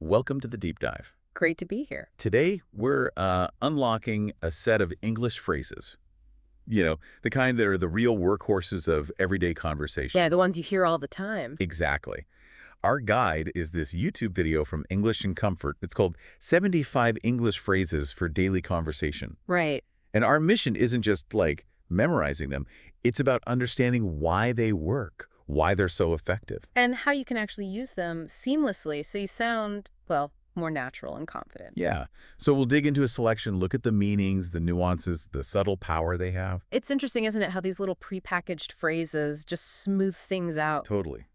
Welcome to the Deep Dive. Great to be here. Today, we're unlocking a set of English phrases. The kind that are the real workhorses of everyday conversation. Yeah, the ones you hear all the time. Exactly. Our guide is this YouTube video from English and Comfort. It's called 75 English Phrases for Daily Conversation. Right. And our mission isn't just like memorizing them. It's about understanding why they work, why they're so effective. And how you can actually use them seamlessly so you sound, well, more natural and confident. Yeah. So we'll dig into a selection, look at the meanings, the nuances, the subtle power they have. It's interesting, isn't it, how these little prepackaged phrases just smooth things out. Totally.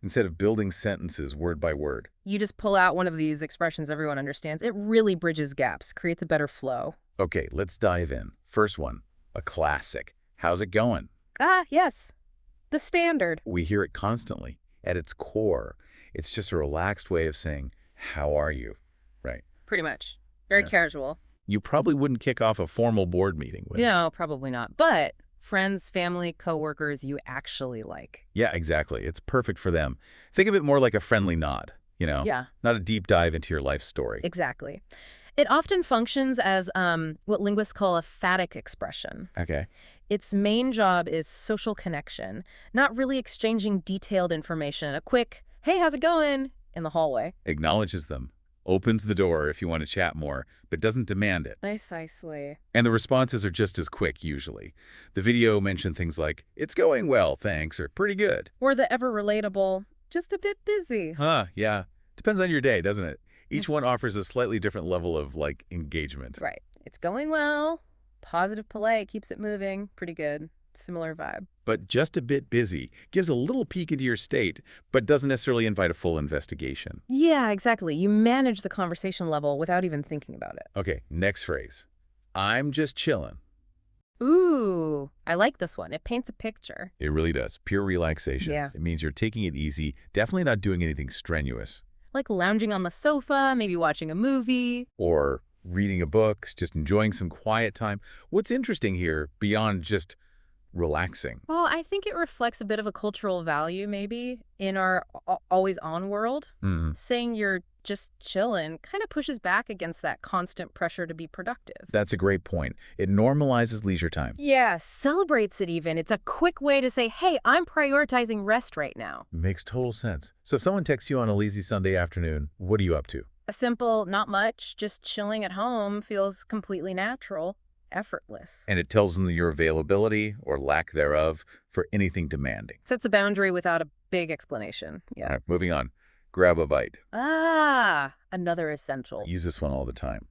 Instead of building sentences word by word. You just pull out one of these expressions everyone understands. It really bridges gaps, creates a better flow. Okay, let's dive in. First one, a classic. How's it going? Ah, yes. The standard. We hear it constantly. At its core, it's just a relaxed way of saying, how are you? Right. Pretty much. Very casual. You probably wouldn't kick off a formal board meeting with it. No, probably not. But friends, family, coworkers you actually like. Yeah, exactly. It's perfect for them. Think of it more like a friendly nod, Yeah. Not a deep dive into your life story. Exactly. It often functions as what linguists call a phatic expression. Okay. Its main job is social connection, not really exchanging detailed information. A quick, hey, how's it going, in the hallway. Acknowledges them, opens the door if you want to chat more, but doesn't demand it. Precisely. And the responses are just as quick, usually. The video mentioned things like, it's going well, thanks, or pretty good. Or the ever relatable, just a bit busy. Yeah. Depends on your day, doesn't it? Each one offers a slightly different level of, engagement. Right. It's going well. Positive, polite, keeps it moving. Pretty good. Similar vibe. But just a bit busy gives a little peek into your state, but doesn't necessarily invite a full investigation. Yeah, exactly. You manage the conversation level without even thinking about it. Okay, next phrase. I'm just chillin'. Ooh, I like this one. It paints a picture. It really does. Pure relaxation. Yeah. It means you're taking it easy, definitely not doing anything strenuous. Like lounging on the sofa, maybe watching a movie. Or reading a book, just enjoying some quiet time. What's interesting here, beyond just relaxing? Well, I think it reflects a bit of a cultural value, maybe, in our always-on world. Saying you're just chilling kind of pushes back against that constant pressure to be productive. That's a great point. It normalizes leisure time. Yeah, celebrates it even. It's a quick way to say, hey, I'm prioritizing rest right now. Makes total sense. So if someone texts you on a lazy Sunday afternoon, what are you up to? A simple, not much, just chilling at home feels completely natural, effortless. And it tells them your availability or lack thereof for anything demanding. Sets a boundary without a big explanation. Yeah. All right, moving on. Grab a bite. Ah, another essential. I use this one all the time.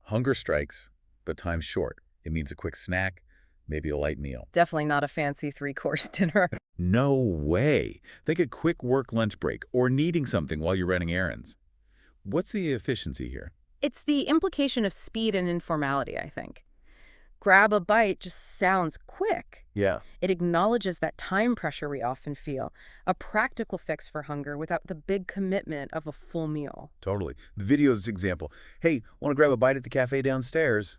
Hunger strikes, but time's short. It means a quick snack, maybe a light meal. Definitely not a fancy three-course dinner. No way. Think a quick work lunch break or needing something while you're running errands. What's the efficiency here? It's the implication of speed and informality, I think. Grab a bite just sounds quick. Yeah. It acknowledges that time pressure we often feel, a practical fix for hunger without the big commitment of a full meal. Totally. The video's example. Hey, want to grab a bite at the cafe downstairs?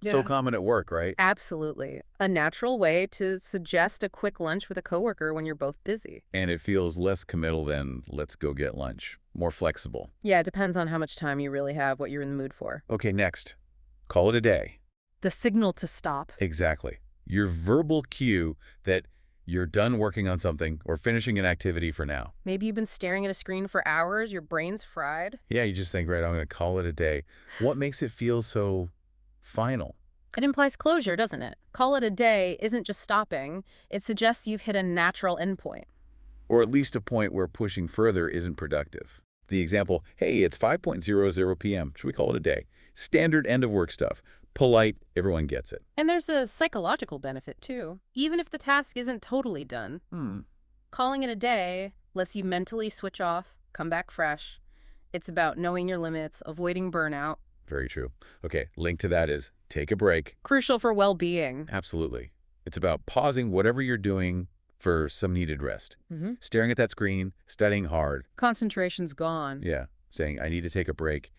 So Yeah. common at work, right? Absolutely. A natural way to suggest a quick lunch with a coworker when you're both busy. And it feels less committal than let's go get lunch. More flexible. Yeah, it depends on how much time you really have, what you're in the mood for. Okay, next. Call it a day. The signal to stop. Exactly. Your verbal cue that you're done working on something or finishing an activity for now. Maybe you've been staring at a screen for hours, your brain's fried. Yeah, you just think, right, I'm going to call it a day. What makes it feel so final? It implies closure, doesn't it? Call it a day isn't just stopping. It suggests you've hit a natural endpoint. Or at least a point where pushing further isn't productive. The example, hey, it's 5:00 p.m. Should we call it a day? Standard end of work stuff. Polite, everyone gets it. And there's a psychological benefit, too. Even if the task isn't totally done. Calling it a day lets you mentally switch off, come back fresh. It's about knowing your limits, avoiding burnout. Very true. Okay, link to that is take a break. Crucial for well-being. Absolutely. It's about pausing whatever you're doing for some needed rest. Staring at that screen, studying hard. Concentration's gone. Yeah, saying, I need to take a break.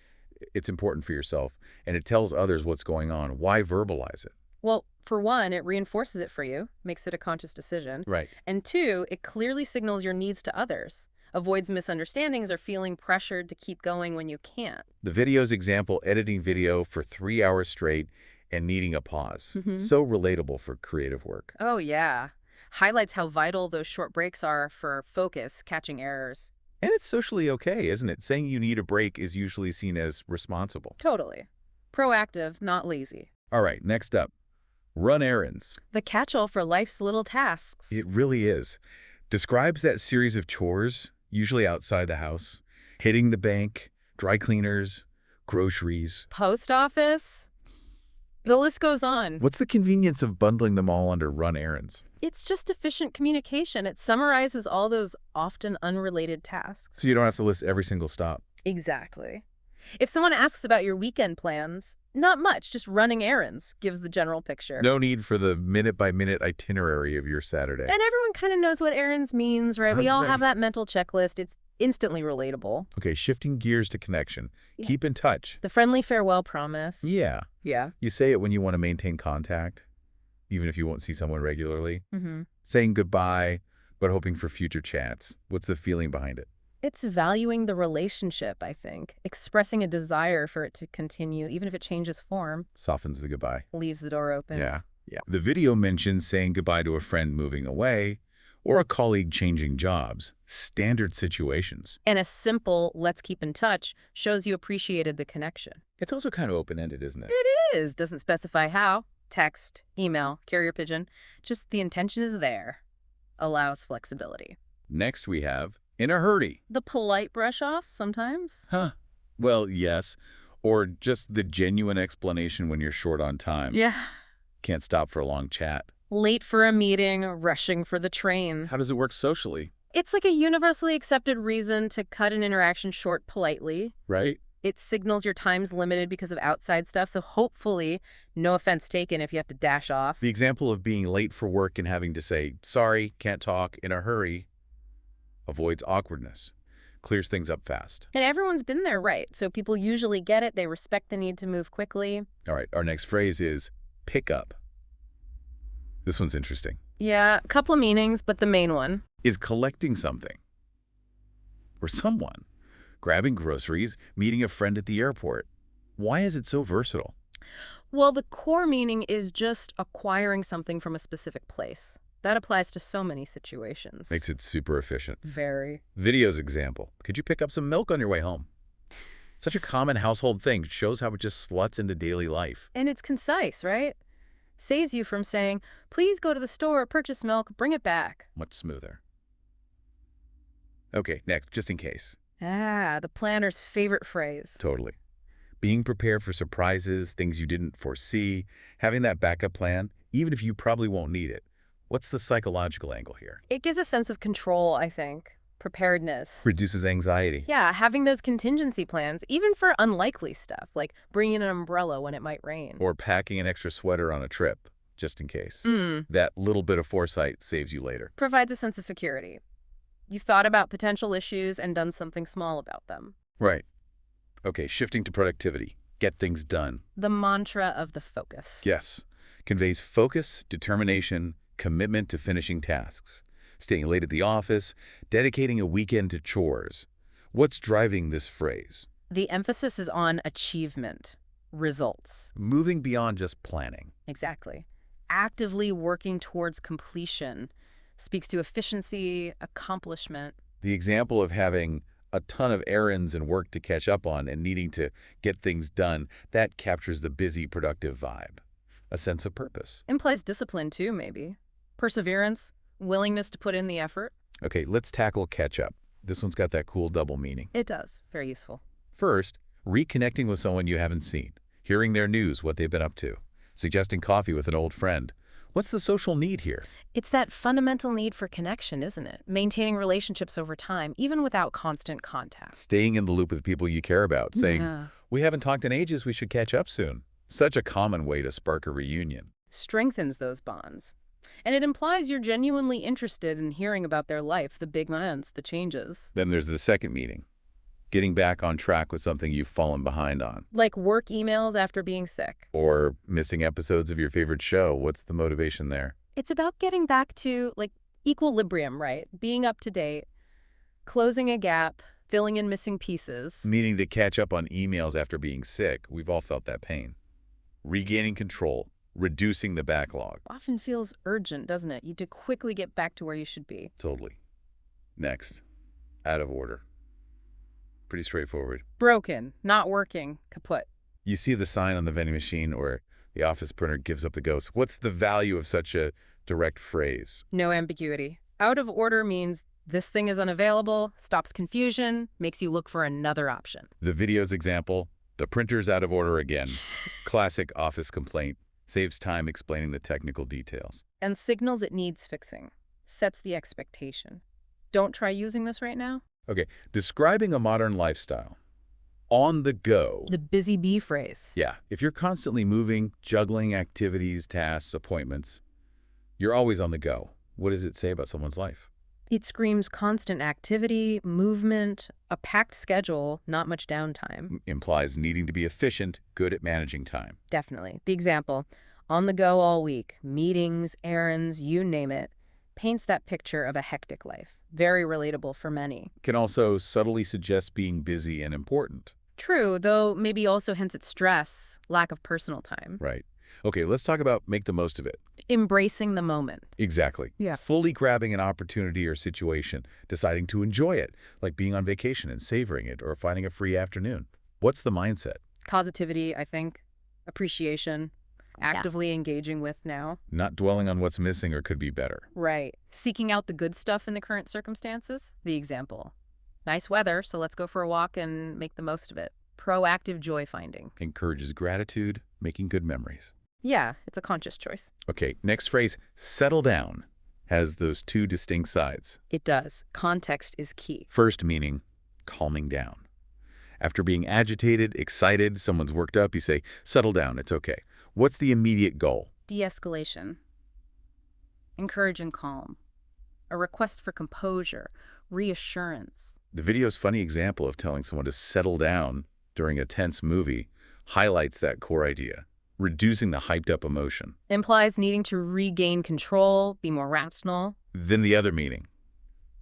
It's important for yourself, and it tells others what's going on. Why verbalize it? Well, for one, it reinforces it for you, makes it a conscious decision. Right. And two, it clearly signals your needs to others. avoids misunderstandings or feeling pressured to keep going when you can't. The video's example, editing video for 3 hours straight and needing a pause. Mm-hmm. So relatable for creative work. Oh, yeah. Highlights how vital those short breaks are for focus, catching errors. And it's socially okay, isn't it? Saying you need a break is usually seen as responsible. Totally. Proactive, not lazy. All right, next up, run errands. The catch-all for life's little tasks. It really is. Describes that series of chores, usually outside the house, hitting the bank, dry cleaners, groceries. Post office. The list goes on. What's the convenience of bundling them all under run errands? It's just efficient communication. It summarizes all those often unrelated tasks. So you don't have to list every single stop. Exactly. If someone asks about your weekend plans, not much, just running errands gives the general picture. No need for the minute-by-minute itinerary of your Saturday. And everyone kind of knows what errands means, right? We all Right. have that mental checklist. It's instantly relatable. Okay, shifting gears to connection. Yeah. Keep in touch. The friendly farewell promise. Yeah. Yeah. You say it when you want to maintain contact, even if you won't see someone regularly. Mm-hmm. Saying goodbye, but hoping for future chats. What's the feeling behind it? It's valuing the relationship, I think. Expressing a desire for it to continue, even if it changes form. Softens the goodbye. Leaves the door open. Yeah. The video mentions saying goodbye to a friend moving away or a colleague changing jobs. Standard situations. And a simple, let's keep in touch, shows you appreciated the connection. It's also kind of open-ended, isn't it? It is. Doesn't specify how. Text, email, carrier pigeon. Just the intention is there. Allows flexibility. Next we have in a hurry. The polite brush off sometimes. Huh. Well, yes. Or just the genuine explanation when you're short on time. Yeah. Can't stop for a long chat. Late for a meeting, rushing for the train. How does it work socially? It's like a universally accepted reason to cut an interaction short politely. Right? It signals your time's limited because of outside stuff, so hopefully, no offense taken if you have to dash off. The example of being late for work and having to say, sorry, can't talk, in a hurry, avoids awkwardness, clears things up fast. And everyone's been there, right? So people usually get it. They respect the need to move quickly. All right, our next phrase is pick up. This one's interesting. Yeah, a couple of meanings, but the main one. Is collecting something or someone, grabbing groceries, meeting a friend at the airport. Why is it so versatile? Well, the core meaning is just acquiring something from a specific place. That applies to so many situations. Makes it super efficient. Very. Video's example. Could you pick up some milk on your way home? Such a common household thing. Shows how it just sluts into daily life. And it's concise, right? Saves you from saying, please go to the store, purchase milk, bring it back. Much smoother. Okay, next, just in case. Ah, the planner's favorite phrase. Totally. Being prepared for surprises, things you didn't foresee, having that backup plan, even if you probably won't need it. What's the psychological angle here? It gives a sense of control, I think. Preparedness. Reduces anxiety. Yeah, having those contingency plans, even for unlikely stuff, like bringing an umbrella when it might rain. Or packing an extra sweater on a trip, just in case. Mm. That little bit of foresight saves you later. Provides a sense of security. You've thought about potential issues and done something small about them. Right. Okay, shifting to productivity. Get things done. The mantra of the focus. Yes. Conveys focus, determination, commitment to finishing tasks. Staying late at the office, dedicating a weekend to chores. What's driving this phrase? The emphasis is on achievement, results. Moving beyond just planning. Exactly. Actively working towards completion. Speaks to efficiency, accomplishment. The example of having a ton of errands and work to catch up on and needing to get things done, that captures the busy, productive vibe. A sense of purpose. Implies discipline too, maybe. Perseverance, willingness to put in the effort. Okay, let's tackle catch up. This one's got that cool double meaning. It does. Very useful. First, reconnecting with someone you haven't seen, hearing their news, what they've been up to, suggesting coffee with an old friend. What's the social need here? It's that fundamental need for connection, isn't it? Maintaining relationships over time, even without constant contact. Staying in the loop with people you care about, saying, Yeah. we haven't talked in ages, we should catch up soon. Such a common way to spark a reunion. Strengthens those bonds. And it implies you're genuinely interested in hearing about their life, the big events, the changes. Then there's the second meeting, getting back on track with something you've fallen behind on. Like work emails after being sick. Or missing episodes of your favorite show. What's the motivation there? It's about getting back to, like, equilibrium, right? Being up to date. Closing a gap, filling in missing pieces. Needing to catch up on emails after being sick. We've all felt that pain. Regaining control. Reducing the backlog. Often feels urgent, doesn't it? You need to quickly get back to where you should be. Totally. Next. Out of order. Pretty straightforward. Broken, not working, kaput. You see the sign on the vending machine or the office printer gives up the ghost. What's the value of such a direct phrase? No ambiguity. Out of order means this thing is unavailable, stops confusion, makes you look for another option. The video's example, the printer's out of order again. Classic office complaint. Saves time explaining the technical details. And signals it needs fixing. Sets the expectation. Don't try using this right now. Okay, describing a modern lifestyle. On the go. The busy bee phrase. Yeah, if you're constantly moving, juggling activities, tasks, appointments, you're always on the go. What does it say about someone's life? It screams constant activity, movement, a packed schedule, not much downtime. Implies needing to be efficient, good at managing time. Definitely. The example, on the go all week, meetings, errands, you name it, paints that picture of a hectic life. Very relatable for many. Can also subtly suggest being busy and important. True, though maybe also hints at stress, lack of personal time. Right. Okay, let's talk about make the most of it. Embracing the moment. Exactly. Yeah. Fully grabbing an opportunity or situation, deciding to enjoy it, like being on vacation and savoring it or finding a free afternoon. What's the mindset? Causativity, I think. Appreciation. Actively engaging with now. Not dwelling on what's missing or could be better. Right. Seeking out the good stuff in the current circumstances. The example. Nice weather, so let's go for a walk and make the most of it. Proactive joy finding. Encourages gratitude, making good memories. Yeah, it's a conscious choice. Okay, next phrase, settle down, has those two distinct sides. It does. Context is key. First meaning, calming down. After being agitated, excited, someone's worked up, you say, settle down, it's okay. What's the immediate goal? De-escalation. Encouraging calm. A request for composure, reassurance. The video's funny example of telling someone to settle down during a tense movie highlights that core idea, reducing the hyped-up emotion. Implies needing to regain control, be more rational. Then the other meaning,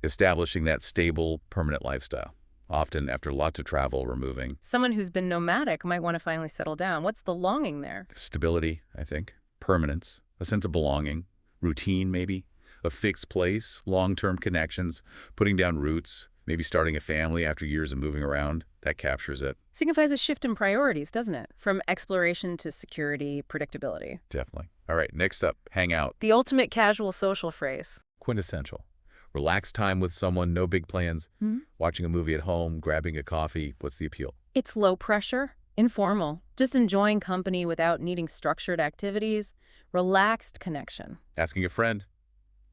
establishing that stable, permanent lifestyle, often after lots of travel or moving. Someone who's been nomadic might want to finally settle down. What's the longing there? Stability, I think. Permanence, a sense of belonging. Routine, maybe. A fixed place, long-term connections, putting down roots, maybe starting a family after years of moving around. That captures it. Signifies a shift in priorities, doesn't it? From exploration to security, predictability. Definitely. All right, next up, hang out. The ultimate casual social phrase. Quintessential. Relaxed time with someone, no big plans. Hmm? Watching a movie at home, grabbing a coffee. What's the appeal? It's low pressure, informal, just enjoying company without needing structured activities, relaxed connection. Asking a friend,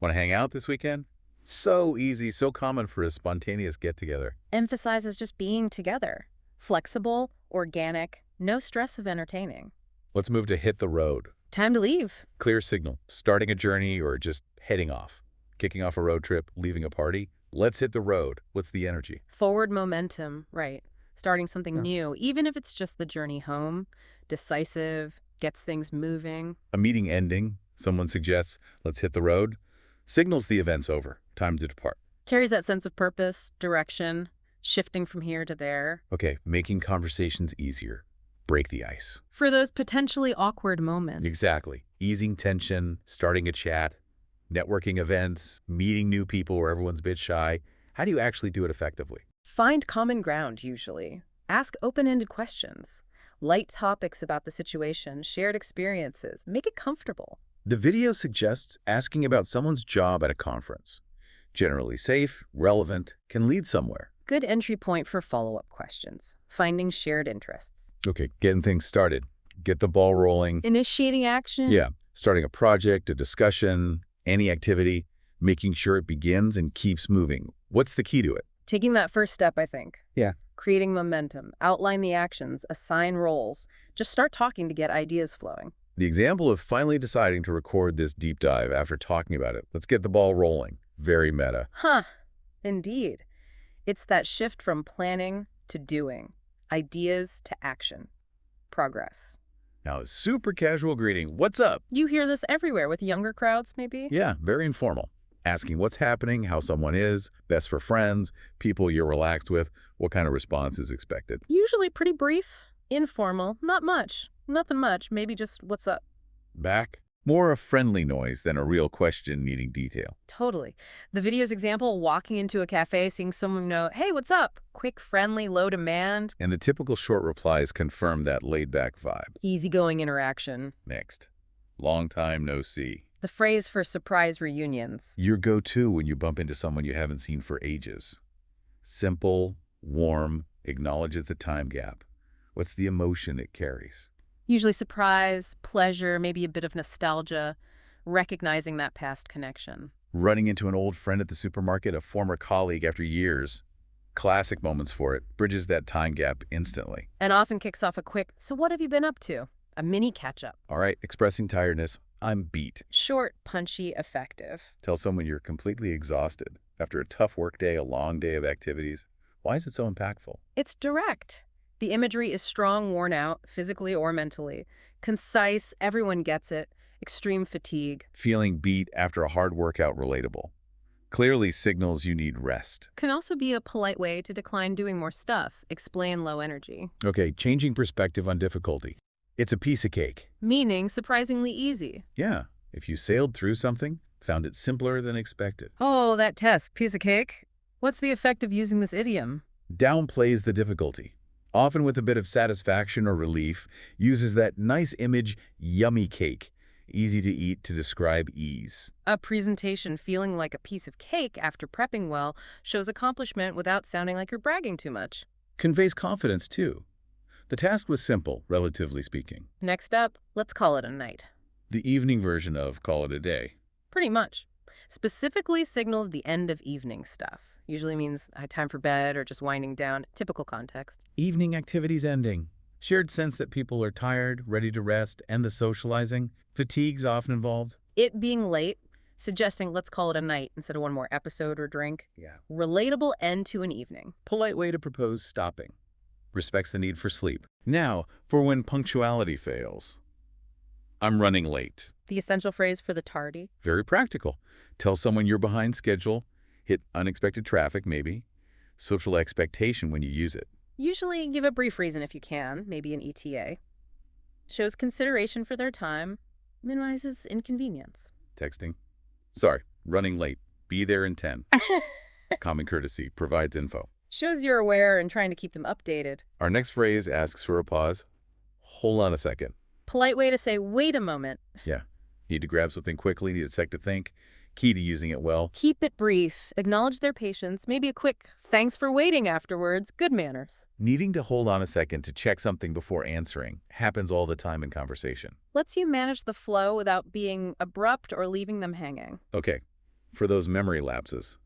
want to hang out this weekend? So easy, so common for a spontaneous get-together. Emphasizes just being together. Flexible, organic, no stress of entertaining. Let's move to hit the road. Time to leave. Clear signal, starting a journey or just heading off. Kicking off a road trip, leaving a party. Let's hit the road. What's the energy? Forward momentum, right. Starting something new, even if it's just the journey home. Decisive, gets things moving. A meeting ending, someone suggests, let's hit the road. Signals the event's over. Time to depart. Carries that sense of purpose, direction, shifting from here to there. Okay, making conversations easier. Break the ice. For those potentially awkward moments. Exactly. Easing tension, starting a chat, networking events, meeting new people where everyone's a bit shy. How do you actually do it effectively? Find common ground, usually. Ask open-ended questions. Light topics about the situation, shared experiences. Make it comfortable. The video suggests asking about someone's job at a conference. Generally safe, relevant, can lead somewhere. Good entry point for follow-up questions. Finding shared interests. Okay, getting things started. Get the ball rolling. Initiating action. Yeah, starting a project, a discussion, any activity, making sure it begins and keeps moving. What's the key to it? Taking that first step, I think. Yeah. Creating momentum. Outline the actions. Assign roles. Just start talking to get ideas flowing. The example of finally deciding to record this deep dive after talking about it. Let's get the ball rolling. Very meta. Huh. Indeed. It's that shift from planning to doing. Ideas to action. Progress. Now, a super casual greeting. What's up? You hear this everywhere with younger crowds, maybe? Yeah, very informal. asking what's happening, how someone is, best for friends, people you're relaxed with, what kind of response is expected. Usually pretty brief, informal, not much. Nothing much, maybe just what's up. Back? More a friendly noise than a real question needing detail. Totally. The video's example, walking into a cafe, seeing someone know, hey, what's up? Quick, friendly, low demand. And the typical short replies confirm that laid-back vibe. Easygoing interaction. Next. Long time no see. The phrase for surprise reunions. Your go-to when you bump into someone you haven't seen for ages. Simple, warm, acknowledges the time gap. What's the emotion it carries? Usually surprise, pleasure, maybe a bit of nostalgia, recognizing that past connection. Running into an old friend at the supermarket, a former colleague after years. Classic moments for it. Bridges that time gap instantly. And often kicks off a quick, so what have you been up to? A mini catch-up. All right, expressing tiredness. I'm beat. Short, punchy, effective. Tell someone you're completely exhausted. After a tough workday, a long day of activities. Why is it so impactful? It's direct. The imagery is strong, worn out, physically or mentally. Concise, everyone gets it. Extreme fatigue. Feeling beat after a hard workout relatable. Clearly signals you need rest. Can also be a polite way to decline doing more stuff, explain low energy. Okay, changing perspective on difficulty. It's a piece of cake. Meaning surprisingly easy. Yeah, if you sailed through something, found it simpler than expected. Oh, that test, piece of cake? What's the effect of using this idiom? Downplays the difficulty. Often with a bit of satisfaction or relief, uses that nice image, yummy cake. Easy to eat to describe ease. A presentation feeling like a piece of cake after prepping well shows accomplishment without sounding like you're bragging too much. Conveys confidence, too. The task was simple, relatively speaking. Next up, let's call it a night. The evening version of call it a day. Pretty much. Specifically signals the end of evening stuff. Usually means time for bed or just winding down. Typical context. Evening activities ending. Shared sense that people are tired, ready to rest, and the socializing. Fatigue's often involved. It being late, suggesting let's call it a night instead of one more episode or drink. Yeah. Relatable end to an evening. Polite way to propose stopping. Respects the need for sleep. Now, for when punctuality fails. I'm running late. The essential phrase for the tardy. Very practical. Tell someone you're behind schedule. Hit unexpected traffic, maybe. Social expectation when you use it. Usually give a brief reason if you can, maybe an ETA. Shows consideration for their time. Minimizes inconvenience. Texting. Sorry, running late. Be there in 10. Common courtesy. Provides info. Shows you're aware and trying to keep them updated. Our next phrase asks for a pause. Hold on a second. Polite way to say, wait a moment. Yeah. Need to grab something quickly, need a sec to think. Key to using it well. Keep it brief. Acknowledge their patience. Maybe a quick, thanks for waiting afterwards. Good manners. Needing to hold on a second to check something before answering happens all the time in conversation. Lets you manage the flow without being abrupt or leaving them hanging. Okay, for those memory lapses.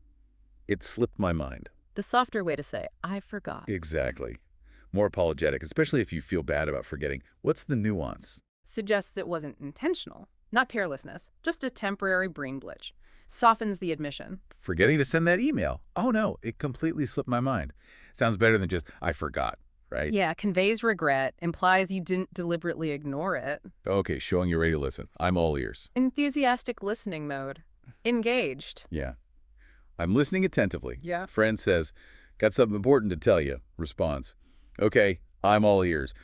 It slipped my mind. The softer way to say, I forgot. Exactly. More apologetic, especially if you feel bad about forgetting. What's the nuance? Suggests it wasn't intentional. Not carelessness, just a temporary brain glitch. Softens the admission. Forgetting to send that email. Oh no, it completely slipped my mind. Sounds better than just, I forgot, right? Yeah, conveys regret, implies you didn't deliberately ignore it. Okay, showing you're ready to listen. I'm all ears. Enthusiastic listening mode. Engaged. Yeah. I'm listening attentively. Yeah. Friend says, got something important to tell you. Response. Okay, I'm all ears.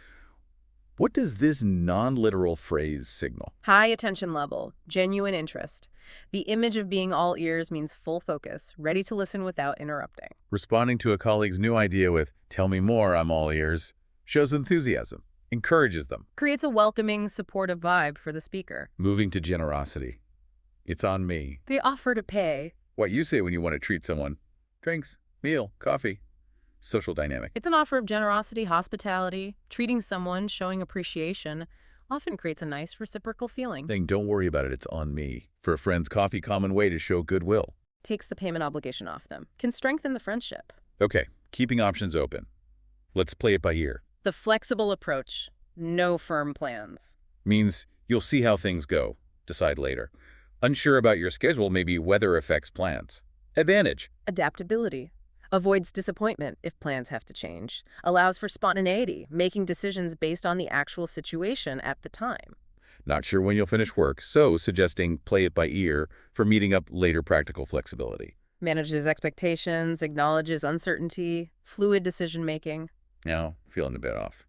What does this non-literal phrase signal? High attention level, genuine interest. The image of being all ears means full focus, ready to listen without interrupting. Responding to a colleague's new idea with, tell me more, I'm all ears, shows enthusiasm, encourages them. Creates a welcoming, supportive vibe for the speaker. Moving to generosity. It's on me. They offer to pay. What you say when you want to treat someone. Drinks, meal, coffee. Social dynamic. It's an offer of generosity, hospitality. Treating someone, showing appreciation, often creates a nice reciprocal feeling. Saying, don't worry about it, it's on me. For a friend's coffee, common way to show goodwill. Takes the payment obligation off them. Can strengthen the friendship. Okay, keeping options open. Let's play it by ear. The flexible approach. No firm plans. Means you'll see how things go. Decide later. Unsure about your schedule, maybe weather affects plans. Advantage. Adaptability. Avoids disappointment if plans have to change. Allows for spontaneity, making decisions based on the actual situation at the time. Not sure when you'll finish work, so suggesting play it by ear for meeting up later practical flexibility. Manages expectations, acknowledges uncertainty, fluid decision-making. Now, feeling a bit off.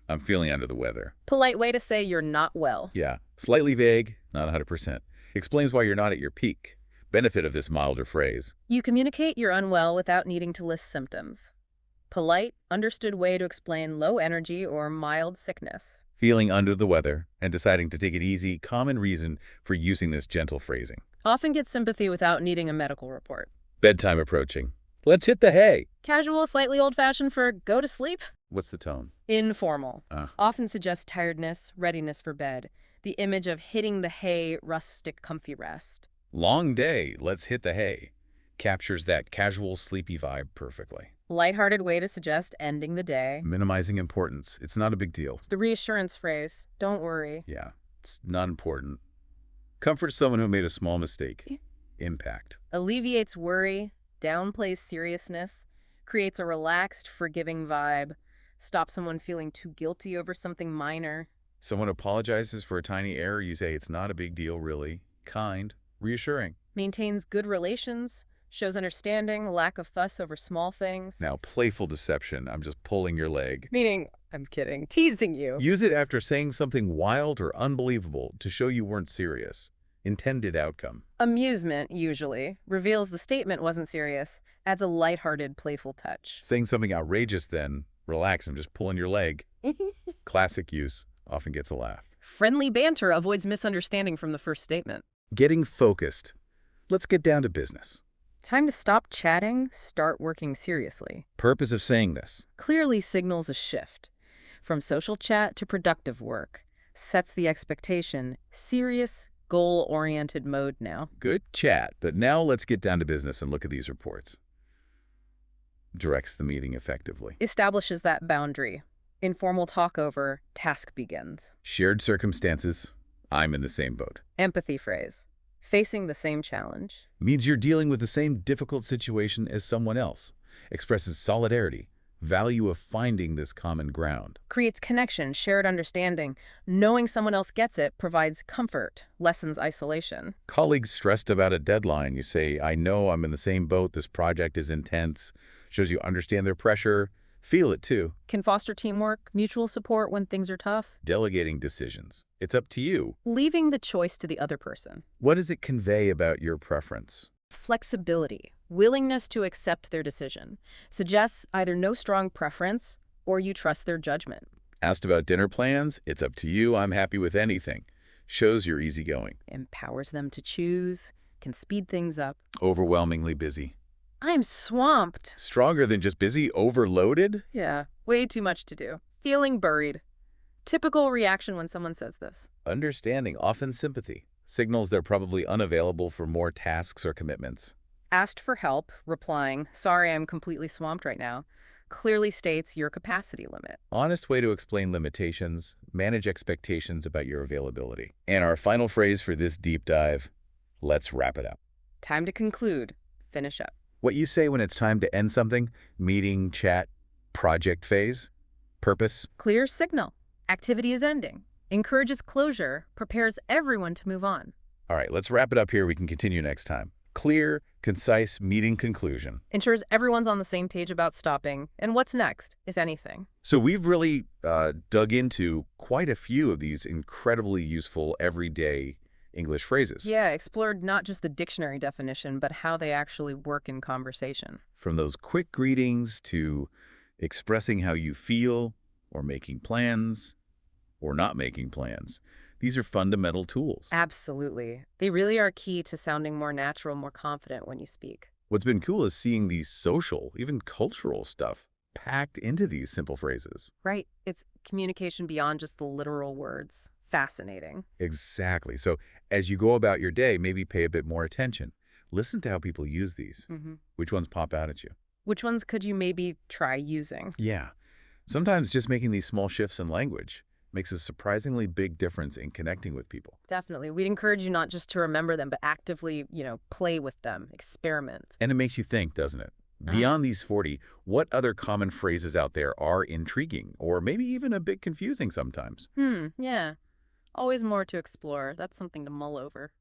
I'm feeling under the weather. Polite way to say you're not well. Yeah, slightly vague, not 100%. Explains why you're not at your peak. Benefit of this milder phrase. You communicate you're unwell without needing to list symptoms. Polite, understood way to explain low energy or mild sickness. Feeling under the weather and deciding to take it easy, common reason for using this gentle phrasing. Often gets sympathy without needing a medical report. Bedtime approaching. Let's hit the hay. Casual, slightly old-fashioned for go to sleep. What's the tone? Informal. Ah. Often suggests tiredness, readiness for bed. The image of hitting the hay, rustic, comfy rest. Long day, let's hit the hay. Captures that casual, sleepy vibe perfectly. Lighthearted way to suggest ending the day. Minimizing importance. It's not a big deal. The reassurance phrase, don't worry. Yeah, it's not important. Comfort someone who made a small mistake. Impact. Alleviates worry, downplays seriousness, creates a relaxed, forgiving vibe, stops someone feeling too guilty over something minor. Someone apologizes for a tiny error, you say it's not a big deal, really. Kind. Reassuring. Maintains good relations, shows understanding, lack of fuss over small things. Now, playful deception. I'm just pulling your leg. Meaning, I'm kidding, teasing you. Use it after saying something wild or unbelievable to show you weren't serious. Intended outcome. Amusement, usually, reveals the statement wasn't serious, adds a lighthearted, playful touch. Saying something outrageous then, relax, I'm just pulling your leg. Classic use. Often gets a laugh. Friendly banter avoids misunderstanding from the first statement. Getting focused. Let's get down to business. Time to stop chatting, start working seriously. Purpose of saying this. Clearly signals a shift. From social chat to productive work. Sets the expectation. Serious, goal-oriented mode now. Good chat, but now let's get down to business and look at these reports. Directs the meeting effectively. Establishes that boundary. Informal talk over, task begins. Shared circumstances. I'm in the same boat. Empathy phrase. Facing the same challenge. Means you're dealing with the same difficult situation as someone else. Expresses solidarity. Value of finding this common ground. Creates connection, shared understanding. Knowing someone else gets it provides comfort, lessens isolation. Colleagues stressed about a deadline. You say, I know I'm in the same boat. This project is intense. Shows you understand their pressure. Feel it too. Can foster teamwork, mutual support when things are tough. Delegating decisions. It's up to you. Leaving the choice to the other person. What does it convey about your preference? Flexibility, willingness to accept their decision. Suggests either no strong preference or you trust their judgment. Asked about dinner plans? It's up to you. I'm happy with anything. Shows you're easygoing. Empowers them to choose, can speed things up. Overwhelmingly busy. I'm swamped. Stronger than just busy, overloaded? Yeah, way too much to do. Feeling buried. Typical reaction when someone says this. Understanding, often sympathy. Signals they're probably unavailable for more tasks or commitments. Asked for help, replying, sorry, I'm completely swamped right now, clearly states your capacity limit. Honest way to explain limitations, manage expectations about your availability. And our final phrase for this deep dive, let's wrap it up. Time to conclude. Finish up. What you say when it's time to end something, meeting, chat, project phase, purpose. Clear signal. Activity is ending. Encourages closure. Prepares everyone to move on. All right, let's wrap it up here. We can continue next time. Clear, concise meeting conclusion. Ensures everyone's on the same page about stopping and what's next, if anything. So we've really dug into quite a few of these incredibly useful everyday English phrases. Yeah, explored not just the dictionary definition, but how they actually work in conversation. From those quick greetings to expressing how you feel or making plans or not making plans. These are fundamental tools. Absolutely. They really are key to sounding more natural, more confident when you speak. What's been cool is seeing these social, even cultural stuff packed into these simple phrases. Right. It's communication beyond just the literal words. Fascinating. Exactly. So as you go about your day, maybe pay a bit more attention. Listen to how people use these. Which ones pop out at you? Which ones could you maybe try using? Yeah. Sometimes just making these small shifts in language makes a surprisingly big difference in connecting with people. Definitely. We'd encourage you not just to remember them, but actively, play with them, experiment. And it makes you think, doesn't it? Beyond these 40, what other common phrases out there are intriguing or maybe even a bit confusing sometimes? Yeah. Always more to explore. That's something to mull over.